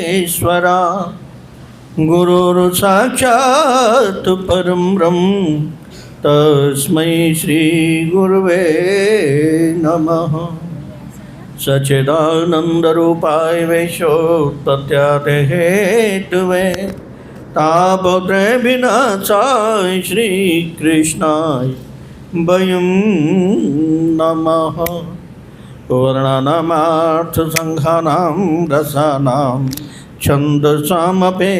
ईश्वरा गुरुर् साक्षात् परं ब्रह्म तस्मै श्री गुरुवे नमः। सच्चिदानंद रूपाय विश्वोत्पत्त्यादि हेतवे तापत्रय विनाशाय श्री कृष्णाय वयं नमः। वर्णानामार्थ संघानां रसानां छन्दसामपि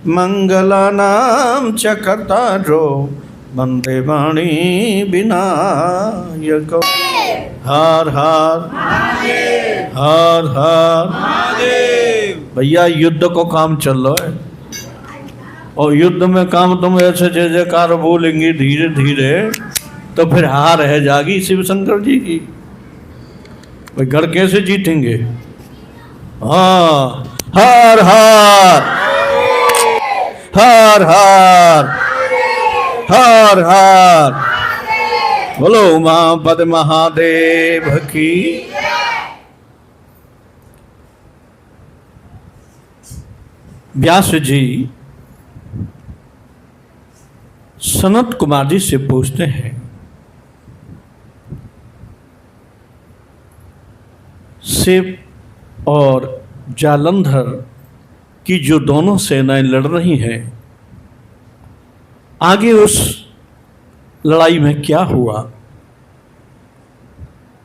मंगलानां च कर्तारो वन्दे वाणी विनायक। हर हर हर हर भैया युद्ध को काम चल रहा है और युद्ध में काम तुम ऐसे जय जयकार बोलेंगे धीरे धीरे तो फिर हार है जागी शिव शंकर जी की। भाई घर कैसे जीतेंगे? हाँ, हर हर हर हर हर हर बोलो उमापति महादेव की। व्यास जी सनत कुमार जी से पूछते हैं, शिव और जालंधर की जो दोनों सेनाएं लड़ रही हैं, आगे उस लड़ाई में क्या हुआ?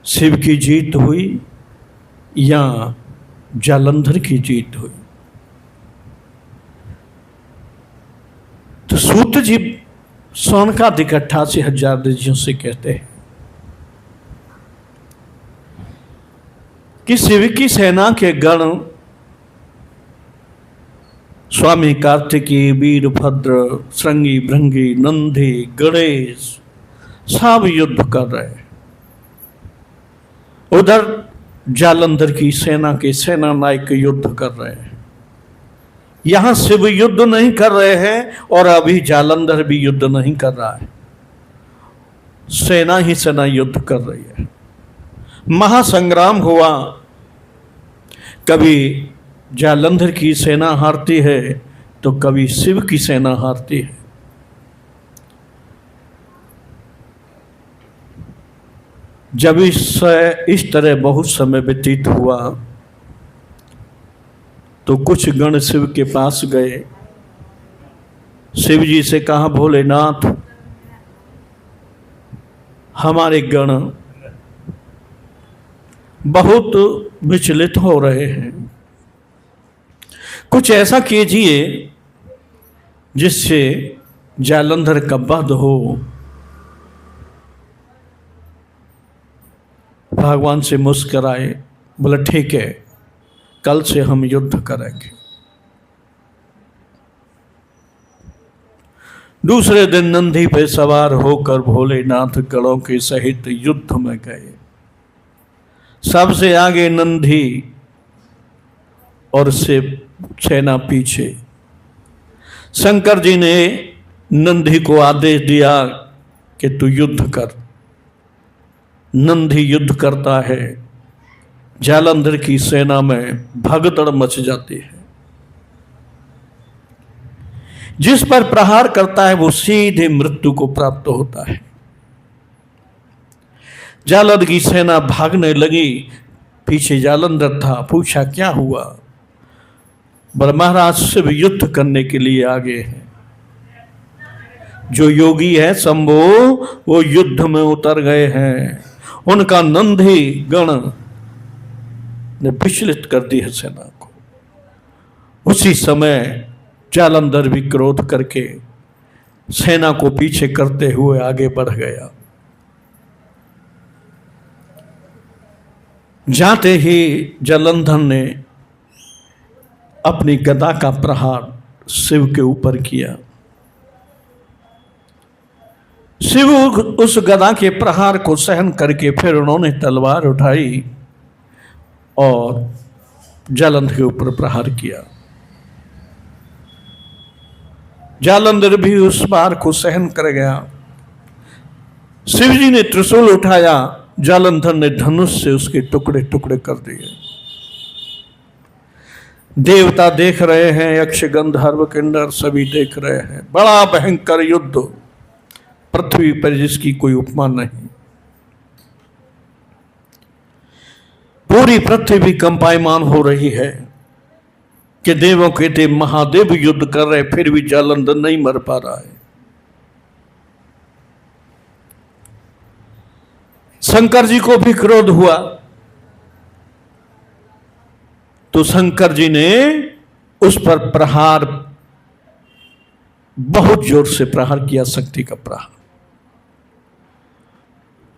शिव की जीत हुई या जालंधर की जीत हुई? तो सूत जी सौनकादिक 88,000 ऋषियों से कहते हैं कि शिव की सेना के गण स्वामी कार्तिकेय, वीरभद्र, श्रृंगी, भृंगी, नंदी, गणेश सब युद्ध कर रहे हैं। उधर जालंधर की सेना के सेना नायक युद्ध कर रहे हैं। यहां शिव युद्ध नहीं कर रहे हैं और अभी जालंधर भी युद्ध नहीं कर रहा है, सेना ही सेना युद्ध कर रही है। महासंग्राम हुआ, कभी जालंधर की सेना हारती है तो कभी शिव की सेना हारती है। जब इस तरह बहुत समय व्यतीत हुआ तो कुछ गण शिव के पास गए, शिव जी से कहा, भोलेनाथ हमारे गण बहुत विचलित हो रहे हैं, कुछ ऐसा कीजिए जिससे जालंधर का वध हो। भगवान से मुस्कुराए, बोले ठीक है, कल से हम युद्ध करेंगे। दूसरे दिन नंदी पे सवार होकर भोलेनाथ गणों के सहित युद्ध में गए। सबसे आगे नंदी और शिव सेना पीछे। शंकर जी ने नंदी को आदेश दिया कि तू युद्ध कर। नंदी युद्ध करता है, जालंधर की सेना में भगदड़ मच जाती है। जिस पर प्रहार करता है वो सीधे मृत्यु को प्राप्त होता है। जालंधर की सेना भागने लगी, पीछे जालंधर था। पूछा क्या हुआ? बोले महाराज शिव युद्ध करने के लिए आगे हैं। जो योगी है शंभो वो युद्ध में उतर गए हैं। उनका नंदी गण ने विचलित कर दी है सेना को। उसी समय जालंधर भी क्रोध करके सेना को पीछे करते हुए आगे बढ़ गया। जाते ही जालंधर ने अपनी गदा का प्रहार शिव के ऊपर किया। शिव उस गदा के प्रहार को सहन करके फिर उन्होंने तलवार उठाई और जालंधर के ऊपर प्रहार किया। जालंधर भी उस बार को सहन कर गया। शिव जी ने त्रिशूल उठाया, जालंधर ने धनुष से उसके टुकड़े टुकड़े कर दिए। देवता देख रहे हैं, यक्ष गंधर्व किन्नर सभी देख रहे हैं। बड़ा भयंकर युद्ध, पृथ्वी पर जिसकी कोई उपमा नहीं। पूरी पृथ्वी कंपायमान हो रही है कि देवों के देव महादेव युद्ध कर रहे, फिर भी जालंधर नहीं मर पा रहा है। शंकर जी को भी क्रोध हुआ तो शंकर जी ने उस पर प्रहार, बहुत जोर से प्रहार किया, शक्ति का प्रहार।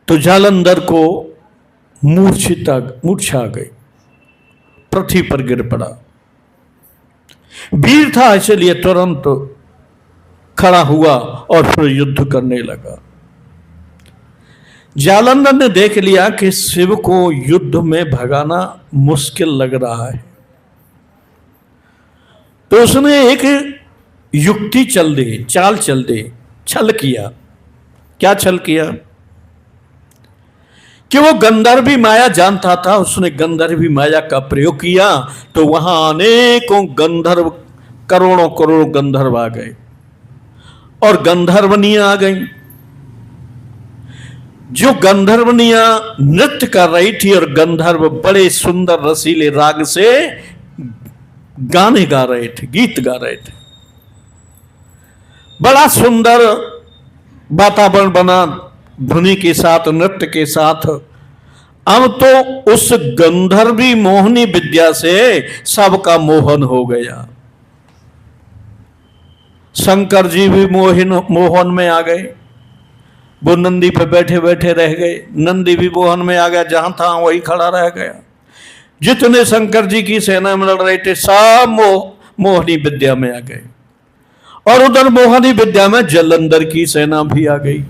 तो जालंधर को मूर्छा आ गई, पृथ्वी पर गिर पड़ा। वीर था इसलिए तुरंत खड़ा हुआ और फिर युद्ध करने लगा। जालंधर ने देख लिया कि शिव को युद्ध में भगाना मुश्किल लग रहा है, तो उसने एक युक्ति चाल चल दी, छल किया। क्या छल किया कि वो गंधर्वी माया जानता था, उसने गंधर्वी माया का प्रयोग किया तो वहां अनेकों गंधर्व, करोड़ों करोड़ों गंधर्व आ गए और गंधर्वनियां आ गई। जो गंधर्वनियां नृत्य कर रही थी और गंधर्व बड़े सुंदर रसीले राग से गाने गा रहे थे, गीत गा रहे थे। बड़ा सुंदर वातावरण बना ध्वनि के साथ, नृत्य के साथ। अब तो उस गंधर्वी मोहनी विद्या से सबका मोहन हो गया। शंकर जी भी मोहन में आ गए, वो नंदी पे बैठे बैठे रह गए। नंदी भी मोहन में आ गया, जहां था वही खड़ा रह गया। जितने शंकर जी की सेना में लड़ रहे थे सब मोहनी विद्या में आ गए, और उधर मोहनी विद्या में जालंधर की सेना भी आ गई।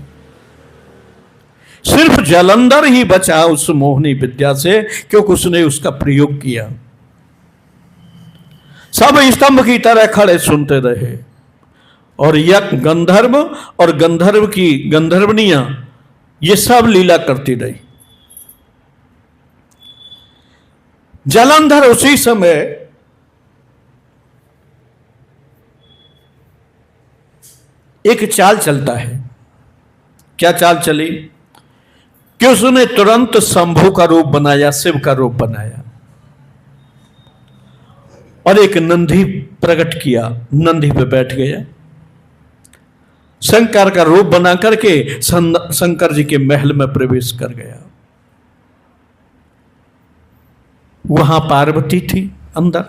सिर्फ जालंधर ही बचा उस मोहनी विद्या से, क्योंकि उसने उसका प्रयोग किया। सब स्तंभ की तरह खड़े सुनते रहे, और यक गंधर्व और गंधर्व की गंधर्वनियां ये सब लीला करती रही। जालंधर उसी समय एक चाल चलता है। क्या चाल चली कि उसने तुरंत शंभु का रूप बनाया, शिव का रूप बनाया, और एक नंदी प्रकट किया, नंदी पे बैठ गया। शंकर का रूप बना करके शंकर जी के महल में प्रवेश कर गया। वहां पार्वती थी अंदर।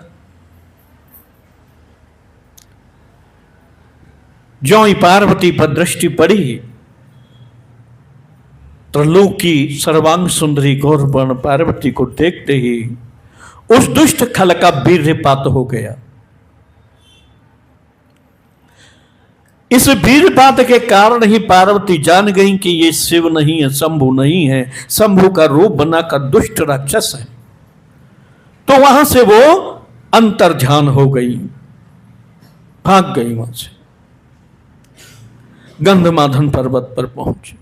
ज्यों ही पार्वती पर दृष्टि पड़ी, त्रिलोकी सर्वांग सुंदरी गौरवर्ण पार्वती को देखते ही उस दुष्ट खल का वीर्यपात हो गया। इस वीर्यपात के कारण ही पार्वती जान गई कि ये शिव नहीं है, शंभु नहीं है, शंभु का रूप बनाकर दुष्ट राक्षस है। तो वहां से वो अंतर्ध्यान हो गई, भाग गई वहां से, गंधमादन पर्वत पर पहुंची।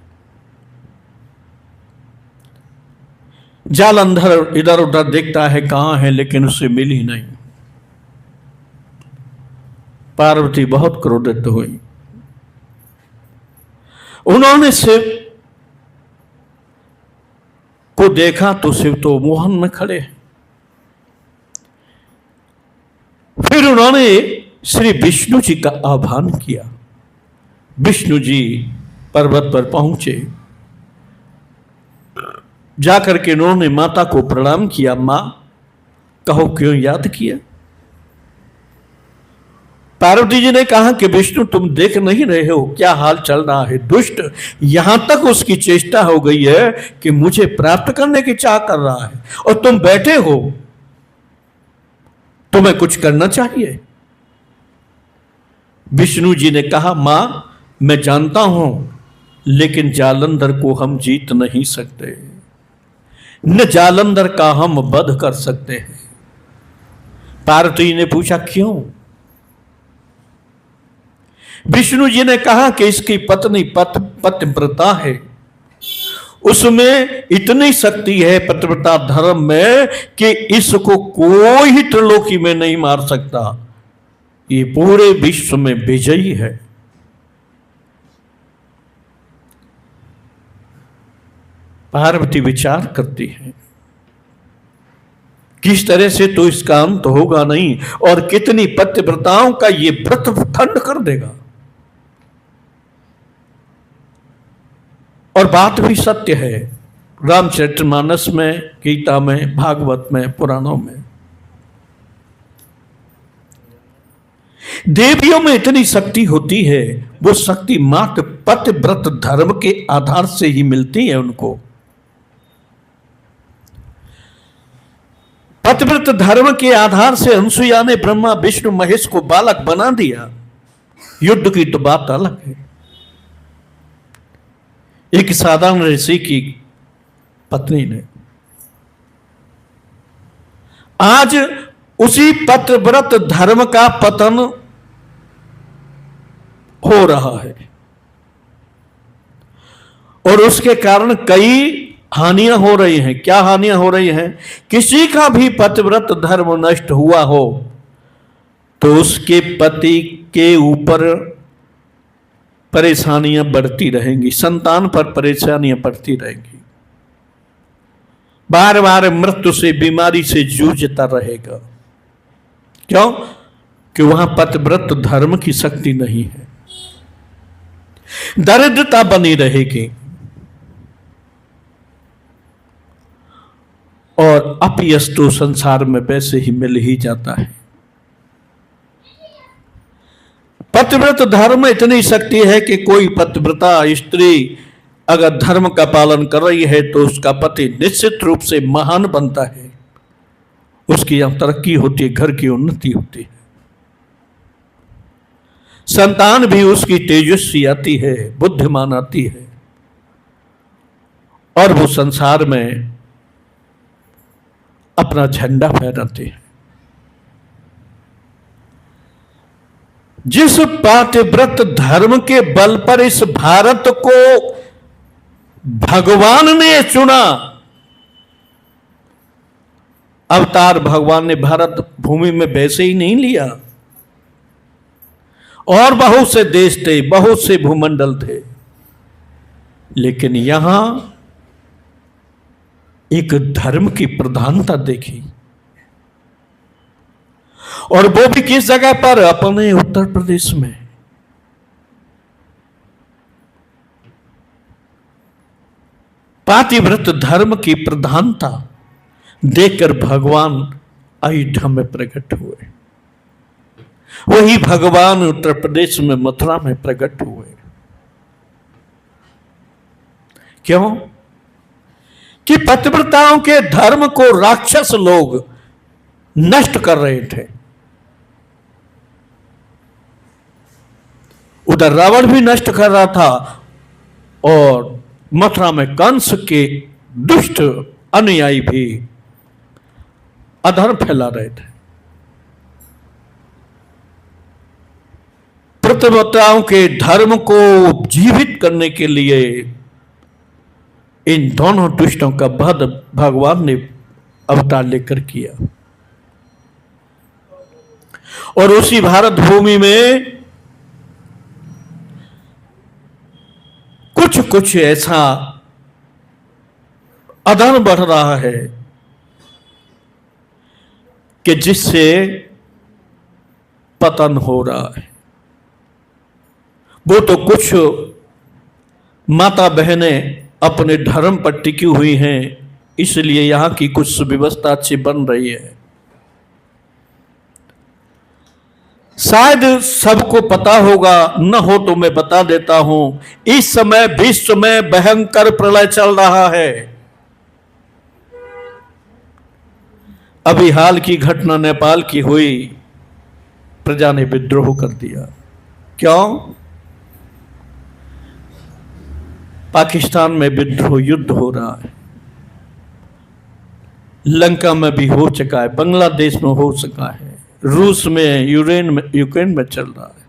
जालंधर इधर उधर देखता है कहां है, लेकिन उसे मिली नहीं। पार्वती बहुत क्रोधित हुई। उन्होंने शिव को देखा तो शिव तो मोहन में खड़े हैं। फिर उन्होंने श्री विष्णु जी का आह्वान किया। विष्णु जी पर्वत पर पहुंचे, जाकर के उन्होंने माता को प्रणाम किया। मां, कहो क्यों याद किया? पार्वती जी ने कहा कि विष्णु तुम देख नहीं रहे हो क्या हाल चल रहा है? दुष्ट यहां तक उसकी चेष्टा हो गई है कि मुझे प्राप्त करने की चाह कर रहा है, और तुम बैठे हो, तुम्हें कुछ करना चाहिए। विष्णु जी ने कहा, मां मैं जानता हूं, लेकिन जालंधर को हम जीत नहीं सकते, न जालंधर का हम वध कर सकते हैं। पार्वती ने पूछा क्यों? विष्णु जी ने कहा कि इसकी पत्नी पतिव्रता है, उसमें इतनी शक्ति है पतिव्रता धर्म में कि इसको कोई ही त्रिलोकी में नहीं मार सकता। ये पूरे विश्व में विजयी है। पार्वती विचार करती है किस तरह से तो इसका अंत होगा नहीं, और कितनी पतिव्रताओं का ये व्रत खंड कर देगा। और बात भी सत्य है, रामचरितमानस में, गीता में, भागवत में, पुराणों में। देवियों में इतनी शक्ति होती है, वो शक्ति मात्र पतिव्रत धर्म के आधार से ही मिलती है उनको। पतिव्रत धर्म के आधार से अनसुईया ने ब्रह्मा विष्णु महेश को बालक बना दिया। युद्ध की तो बात अलग है। एक साधारण ऋषि की पत्नी ने आज उसी पतिव्रत धर्म का पतन हो रहा है, और उसके कारण कई हानियां हो रही हैं। क्या हानियां हो रही हैं? किसी का भी पतिव्रत धर्म नष्ट हुआ हो तो उसके पति के ऊपर परेशानियां बढ़ती रहेंगी, संतान पर परेशानियां बढ़ती रहेंगी, बार बार मृत्यु से, बीमारी से जूझता रहेगा। क्यों? कि वहां पतिव्रत धर्म की शक्ति नहीं है। दरिद्रता बनी रहेगी और अपयश तो संसार में वैसे ही मिल ही जाता है। पतिव्रत धर्म में इतनी शक्ति है कि कोई पतिव्रता स्त्री अगर धर्म का पालन कर रही है तो उसका पति निश्चित रूप से महान बनता है, उसकी यहां तरक्की होती है, घर की उन्नति होती है, संतान भी उसकी तेजस्वी आती है, बुद्धिमान आती है, और वो संसार में अपना झंडा फहराते हैं। जिस पतिव्रत धर्म के बल पर इस भारत को भगवान ने चुना, अवतार भगवान ने भारत भूमि में वैसे ही नहीं लिया, और बहुत से देश थे, बहुत से भूमंडल थे, लेकिन यहां एक धर्म की प्रधानता देखी, और वो भी किस जगह पर? अपने उत्तर प्रदेश में। पतिव्रत धर्म की प्रधानता देखकर भगवान अयोध्या में प्रकट हुए। वही भगवान उत्तर प्रदेश में, मथुरा में प्रकट हुए। क्यों? कि पतिव्रताओं के धर्म को राक्षस लोग नष्ट कर रहे थे। उधर रावण भी नष्ट कर रहा था, और मथुरा में कंस के दुष्ट अनुयायी भी अधर्म फैला रहे थे। पतिव्रताओं के धर्म को जीवित करने के लिए इन दोनों दुष्टों का वध भगवान ने अवतार लेकर किया, और उसी भारत भूमि में कुछ कुछ ऐसा अधर्म बढ़ रहा है कि जिससे पतन हो रहा है। वो तो कुछ माता बहनें अपने धर्म पर टिकी हुई हैं, इसलिए यहां की कुछ सुव्यवस्था अच्छी बन रही है। शायद सबको पता होगा, न हो तो मैं बता देता हूं, इस समय विश्व में भयंकर प्रलय चल रहा है। अभी हाल की घटना नेपाल की हुई, प्रजा ने विद्रोह कर दिया। क्यों? पाकिस्तान में विद्रोह युद्ध हो रहा है, लंका में भी हो चुका है, बांग्लादेश में हो चुका है, रूस में, यूक्रेन में चल रहा है,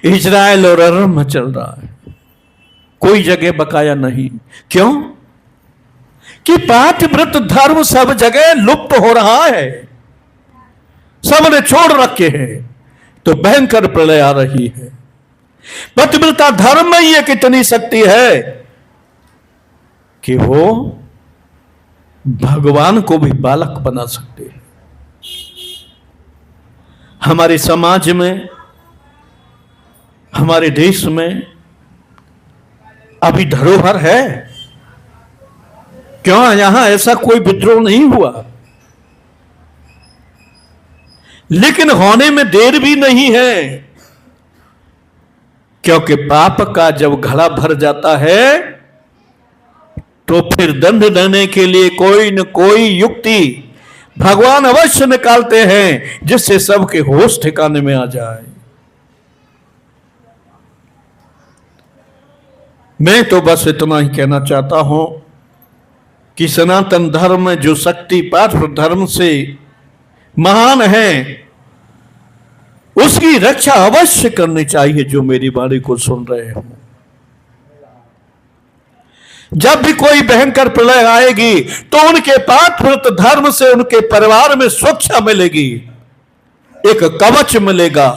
इजराइल और अरब में चल रहा है। कोई जगह बकाया नहीं। क्यों? कि पातिव्रत धर्म सब जगह लुप्त हो रहा है, सबने छोड़ रखे हैं, तो भयंकर प्रलय आ रही है। पतिव्रता धर्म में ये कितनी शक्ति है कि वो भगवान को भी बालक बना सकते हैं। हमारे समाज में, हमारे देश में अभी धरोहर है। क्यों? यहां ऐसा कोई विद्रोह नहीं हुआ, लेकिन होने में देर भी नहीं है, क्योंकि पाप का जब घड़ा भर जाता है तो फिर दंड देने के लिए कोई न कोई युक्ति भगवान अवश्य निकालते हैं, जिससे सबके होश ठिकाने में आ जाए। मैं तो बस इतना ही कहना चाहता हूं कि सनातन धर्म में जो शक्ति पार्श्व धर्म से महान है, उसकी रक्षा अवश्य करनी चाहिए। जो मेरी वाणी को सुन रहे हो, जब भी कोई भयंकर प्रलय आएगी तो उनके पार्श्व धर्म से उनके परिवार में सुरक्षा मिलेगी, एक कवच मिलेगा,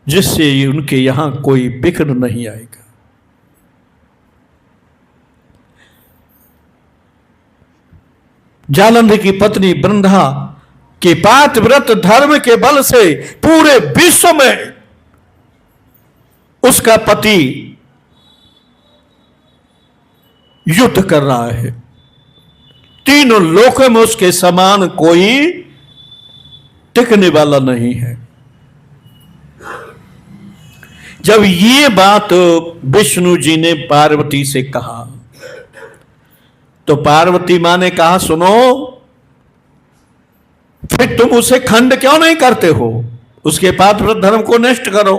जिससे उनके यहां कोई विघ्न नहीं आएगा। जालंधर की पत्नी वृंदा के पातिव्रत धर्म के बल से पूरे विश्व में उसका पति युद्ध कर रहा है। तीनों लोकों में उसके समान कोई टिकने वाला नहीं है। जब ये बात विष्णु जी ने पार्वती से कहा तो पार्वती मां ने कहा, सुनो, फिर तुम उसे खंड क्यों नहीं करते हो? उसके पातिव्रत धर्म को नष्ट करो।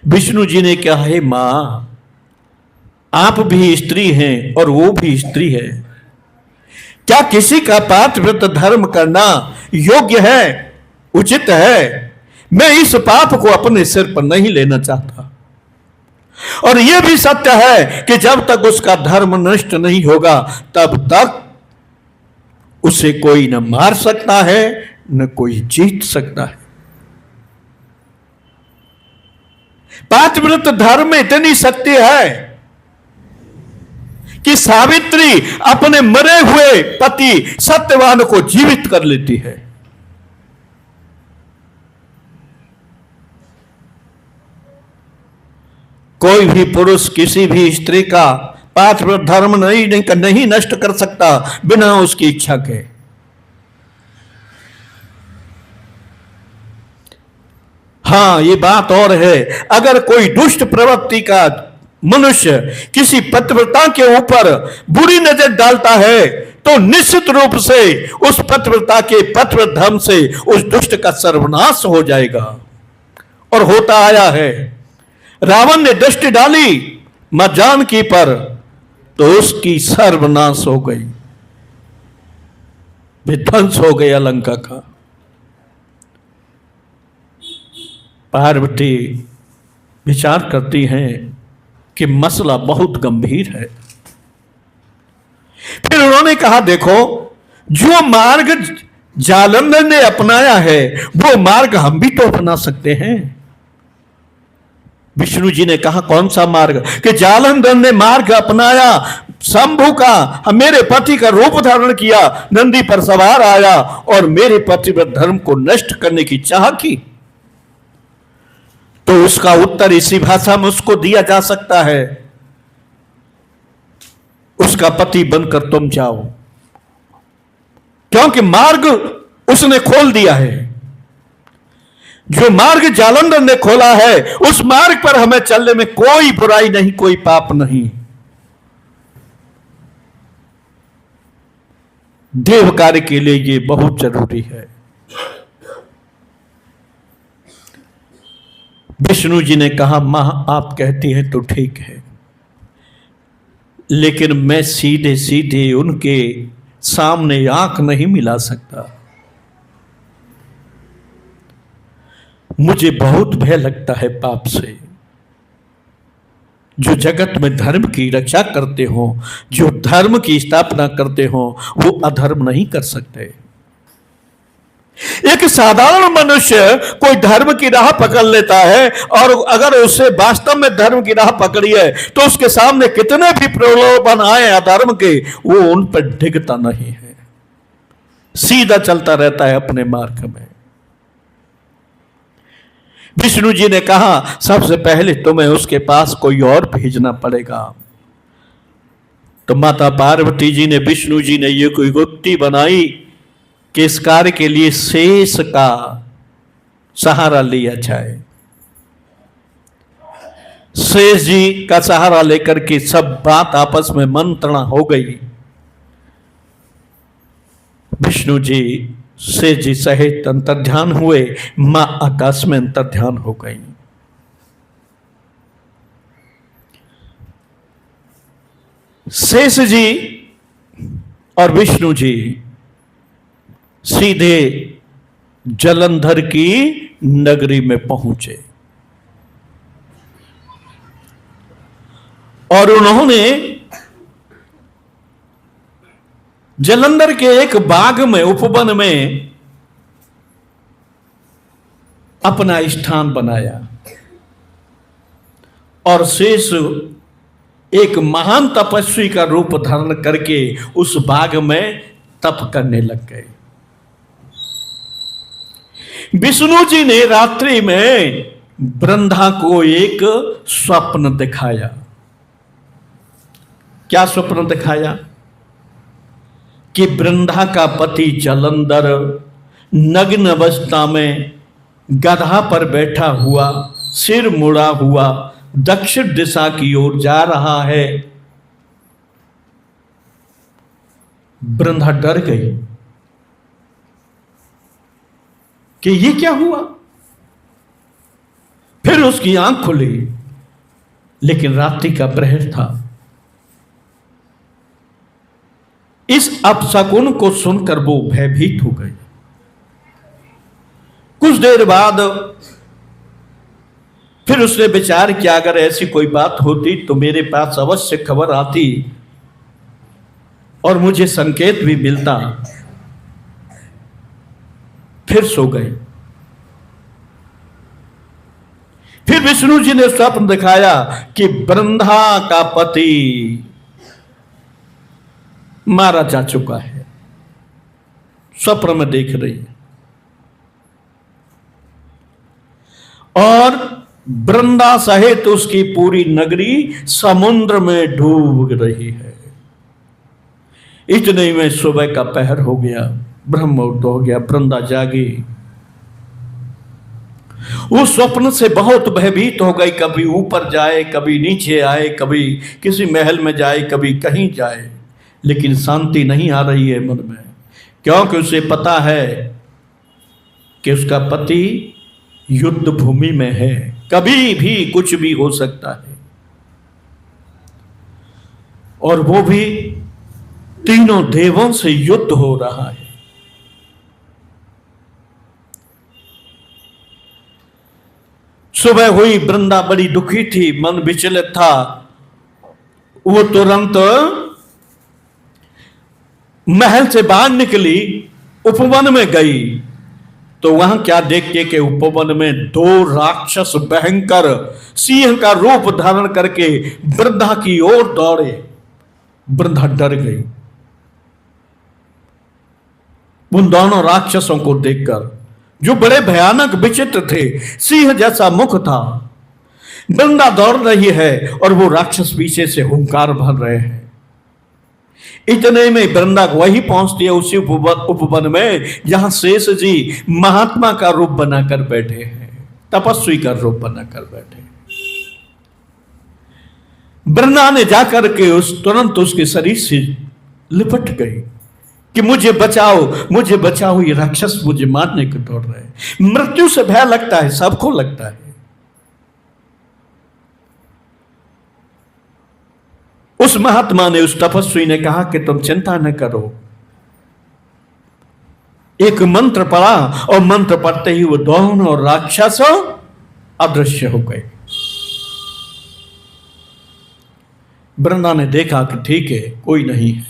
विष्णु जी ने कहा, हे मां, आप भी स्त्री हैं और वो भी स्त्री है, क्या किसी का पातिव्रत धर्म करना योग्य है, उचित है? मैं इस पाप को अपने सिर पर नहीं लेना चाहता। और यह भी सत्य है कि जब तक उसका धर्म नष्ट नहीं होगा तब तक उसे कोई न मार सकता है न कोई जीत सकता है। पातिव्रत धर्म में इतनी शक्ति है कि सावित्री अपने मरे हुए पति सत्यवान को जीवित कर लेती है। कोई भी पुरुष किसी भी स्त्री का पातिव्रत धर्म नहीं नष्ट कर सकता बिना उसकी इच्छा के। हां, ये बात और है, अगर कोई दुष्ट प्रवृत्ति का मनुष्य किसी पतिव्रता के ऊपर बुरी नजर डालता है तो निश्चित रूप से उस पतिव्रता के पतिव्रत धर्म से उस दुष्ट का सर्वनाश हो जाएगा। और होता आया है। रावण ने दृष्टि डाली मां जानकी पर तो उसकी सर्वनाश हो गई, विध्वंस हो गया लंका का। पार्वती विचार करती हैं कि मसला बहुत गंभीर है। फिर उन्होंने कहा, देखो, जो मार्ग जालंधर ने अपनाया है वो मार्ग हम भी तो अपना सकते हैं। विष्णु जी ने कहा, कौन सा मार्ग? कि जालंधर ने मार्ग अपनाया शंभु का, मेरे पति का रूप धारण किया, नंदी पर सवार आया और मेरे पतिव्रत धर्म को नष्ट करने की चाह की। तो उसका उत्तर इसी भाषा में उसको दिया जा सकता है, उसका पति बनकर तुम जाओ, क्योंकि मार्ग उसने खोल दिया है। जो मार्ग जालंधर ने खोला है उस मार्ग पर हमें चलने में कोई बुराई नहीं, कोई पाप नहीं। देव कार्य के लिए ये बहुत जरूरी है। विष्णु जी ने कहा, मां आप कहती हैं तो ठीक है, लेकिन मैं सीधे सीधे उनके सामने आंख नहीं मिला सकता। मुझे बहुत भय लगता है पाप से। जो जगत में धर्म की रक्षा करते हो, जो धर्म की स्थापना करते हो, वो अधर्म नहीं कर सकते। एक साधारण मनुष्य कोई धर्म की राह पकड़ लेता है, और अगर उसे वास्तव में धर्म की राह पकड़ी है तो उसके सामने कितने भी प्रलोभन आए अधर्म के, वो उन पर डिगता नहीं है, सीधा चलता रहता है अपने मार्ग में। विष्णु जी ने कहा सबसे पहले तुम्हें उसके पास कोई और भेजना पड़ेगा। तो माता पार्वती जी ने, विष्णु जी ने ये कोई युक्ति बनाई कि इस कार्य के लिए शेष का सहारा लिया जाए। शेष जी का सहारा लेकर के सब बात आपस में मंत्रणा हो गई। विष्णु जी शेष जी सहित अंतर्ध्यान हुए, मां आकाश में अंतर्ध्यान हो गई। शेष जी और विष्णु जी सीधे जलंधर की नगरी में पहुंचे और उन्होंने जलंधर के एक बाग में, उपवन में अपना स्थान बनाया और शेष एक महान तपस्वी का रूप धारण करके उस बाग में तप करने लग गए। विष्णु जी ने रात्रि में वृंदा को एक स्वप्न दिखाया। क्या स्वप्न दिखाया? कि वृंदा का पति जलंधर नग्न अवस्था में गधा पर बैठा हुआ, सिर मुड़ा हुआ दक्षिण दिशा की ओर जा रहा है। वृंदा डर गई कि ये क्या हुआ। फिर उसकी आंख खुली, लेकिन रात्रि का प्रहर था। इस अपशकुन को सुनकर वो भयभीत हो गई। कुछ देर बाद फिर उसने विचार किया, अगर ऐसी कोई बात होती तो मेरे पास अवश्य खबर आती और मुझे संकेत भी मिलता। फिर सो गए। फिर विष्णु जी ने स्वप्न दिखाया कि वृंदा का पति मारा जा चुका है। स्वप्न में देख रही है और वृंदा सहित उसकी पूरी नगरी समुद्र में डूब रही है। इतने में सुबह का पहर हो गया, ब्रह्म मुहूर्त हो गया। वृंदा जागी, उस स्वप्न से बहुत भयभीत हो गई। कभी ऊपर जाए, कभी नीचे आए, कभी किसी महल में जाए, कभी कहीं जाए, लेकिन शांति नहीं आ रही है मन में, क्योंकि उसे पता है कि उसका पति युद्ध भूमि में है, कभी भी कुछ भी हो सकता है। और वो भी तीनों देवों से युद्ध हो रहा है। सुबह हुई, वृंदा बड़ी दुखी थी, मन विचलित था। वो तुरंत महल से बाहर निकली, उपवन में गई, तो वहां क्या देखते कि उपवन में दो राक्षस भयंकर सिंह का रूप धारण करके वृंदा की ओर दौड़े। वृंदा डर गई उन दोनों राक्षसों को देखकर, जो बड़े भयानक विचित्र थे। सिंह जैसा मुख था। वृंदा दौड़ रही है और वो राक्षस पीछे से हुंकार भर रहे हैं। इतने में वृंदा वही पहुंचती है, उसी उपवन में जहां शेष जी महात्मा का रूप बनाकर बैठे हैं, तपस्वी का रूप बनाकर बैठे। वृंदा ने जाकर के तुरंत उसके शरीर से लिपट गई कि मुझे बचाओ, मुझे बचाओ, ये राक्षस मुझे मारने को दौड़ रहे हैं। मृत्यु से भय लगता है, सबको लगता है। उस महात्मा ने, उस तपस्वी ने कहा कि तुम चिंता न करो। एक मंत्र पढ़ा और मंत्र पढ़ते ही वो दोनों राक्षस अदृश्य हो गए। वृंदा ने देखा कि ठीक है, कोई नहीं है।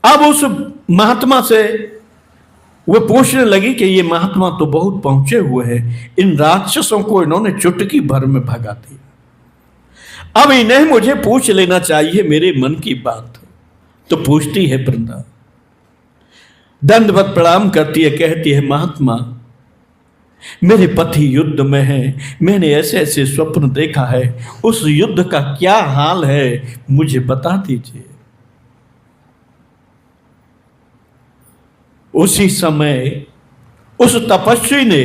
अब उस महात्मा से वो पूछने लगी कि ये महात्मा तो बहुत पहुंचे हुए हैं, इन राक्षसों को इन्होंने चुटकी भर में भगा दिया, अब इन्हें मुझे पूछ लेना चाहिए मेरे मन की बात। तो पूछती है वृंदा, दंडवत प्रणाम करती है, कहती है महात्मा, मेरे पति युद्ध में हैं, मैंने ऐसे ऐसे स्वप्न देखा है, उस युद्ध का क्या हाल है मुझे बता दीजिए। उसी समय उस तपस्वी ने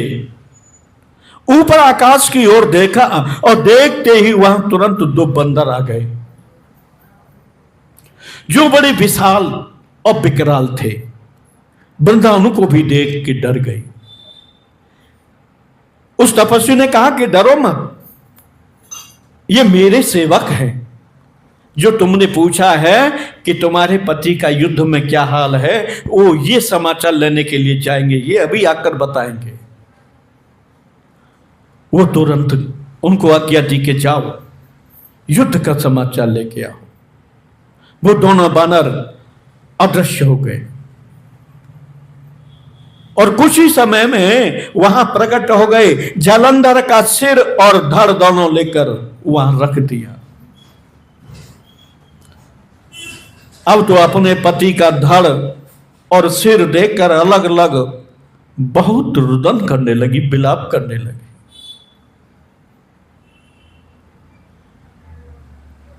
ऊपर आकाश की ओर देखा और देखते ही वहां तुरंत दो बंदर आ गए जो बड़े विशाल और विकराल थे। वृंदा उनको भी देख के डर गई। उस तपस्वी ने कहा कि डरो मत, ये मेरे सेवक हैं, जो तुमने पूछा है कि तुम्हारे पति का युद्ध में क्या हाल है, वो ये समाचार लेने के लिए जाएंगे, ये अभी आकर बताएंगे। वो तुरंत उनको आज्ञा दी कि जाओ युद्ध का समाचार लेके आओ। वो दोनों बानर अदृश्य हो गए और कुछ ही समय में वहां प्रकट हो गए, जालंधर का सिर और धड़ दोनों लेकर वहां रख दिया। अब तो अपने पति का धड़ और सिर देखकर अलग अलग बहुत रुदन करने लगी, विलाप करने लगी।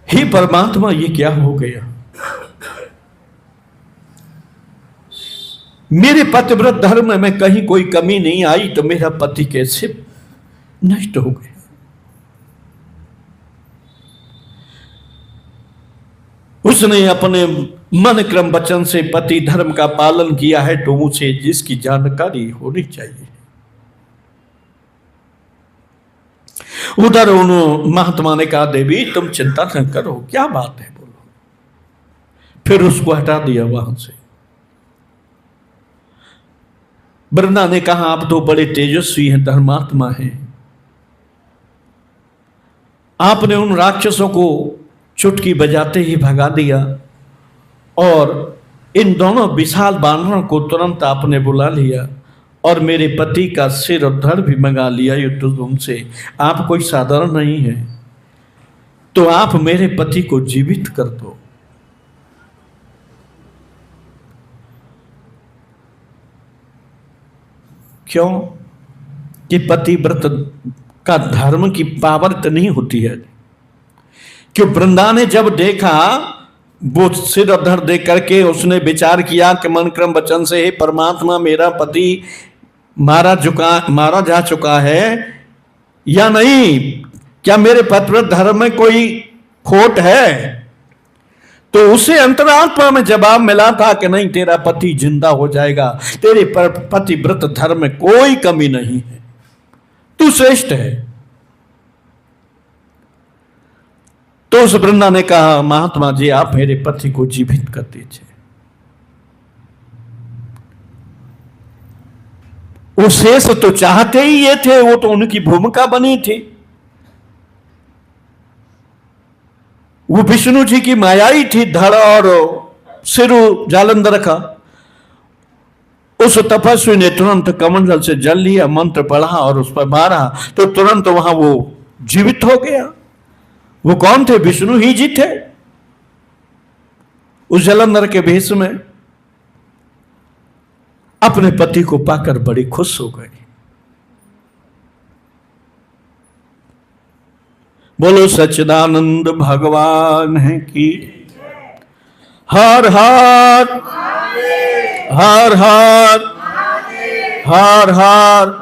हे परमात्मा, ये क्या हो गया? मेरे पतिव्रत धर्म में कहीं कोई कमी नहीं आई तो मेरा पति कैसे नष्ट हो गया? उसने अपने मन क्रम वचन से पति धर्म का पालन किया है तो उसे जिसकी जानकारी होनी चाहिए। उधर उन्होंने महात्मा ने कहा, देवी तुम चिंता न करो, क्या बात है बोलो। फिर उसको हटा दिया वहां से। वृंदा ने कहा, आप तो बड़े तेजस्वी हैं, धर्मात्मा हैं, आपने उन राक्षसों को चुटकी बजाते ही भगा दिया और इन दोनों विशाल बानरों को तुरंत आपने बुला लिया और मेरे पति का सिर और धड़ भी मंगा लिया युद्ध धूम से। आप कोई साधारण नहीं है, तो आप मेरे पति को जीवित कर दो। क्यों? कि पतिव्रत का धर्म की पावर इतनी होती है कि वृंदा ने जब देखा, वो सिर और धड़ देख करके उसने विचार किया कि मन क्रम वचन से, हे परमात्मा, मेरा पति मारा जा चुका है या नहीं, क्या मेरे पतिव्रत धर्म में कोई खोट है? तो उसे अंतरात्मा में जवाब मिला था कि नहीं, तेरा पति जिंदा हो जाएगा, तेरे पतिव्रत धर्म में कोई कमी नहीं है, तू श्रेष्ठ है। तो उस वृंदा ने कहा, महात्मा जी आप मेरे पति को जीवित कर दीजिए। वो शेष तो चाहते ही ये थे, वो तो उनकी भूमिका बनी थी, वो विष्णु जी की माया ही थी, धड़ और सिर जालंधर का। उस तपस्वी ने तुरंत कमंडल से जल लिया, मंत्र पढ़ा और उस पर मारा तो तुरंत वहां वो जीवित हो गया। वो कौन थे? विष्णु ही जी थे, उस जालंधर के भेष में। अपने पति को पाकर बड़ी खुश हो गई। बोलो सच्चिदानंद भगवान है की। हर हर हर हर हर हर।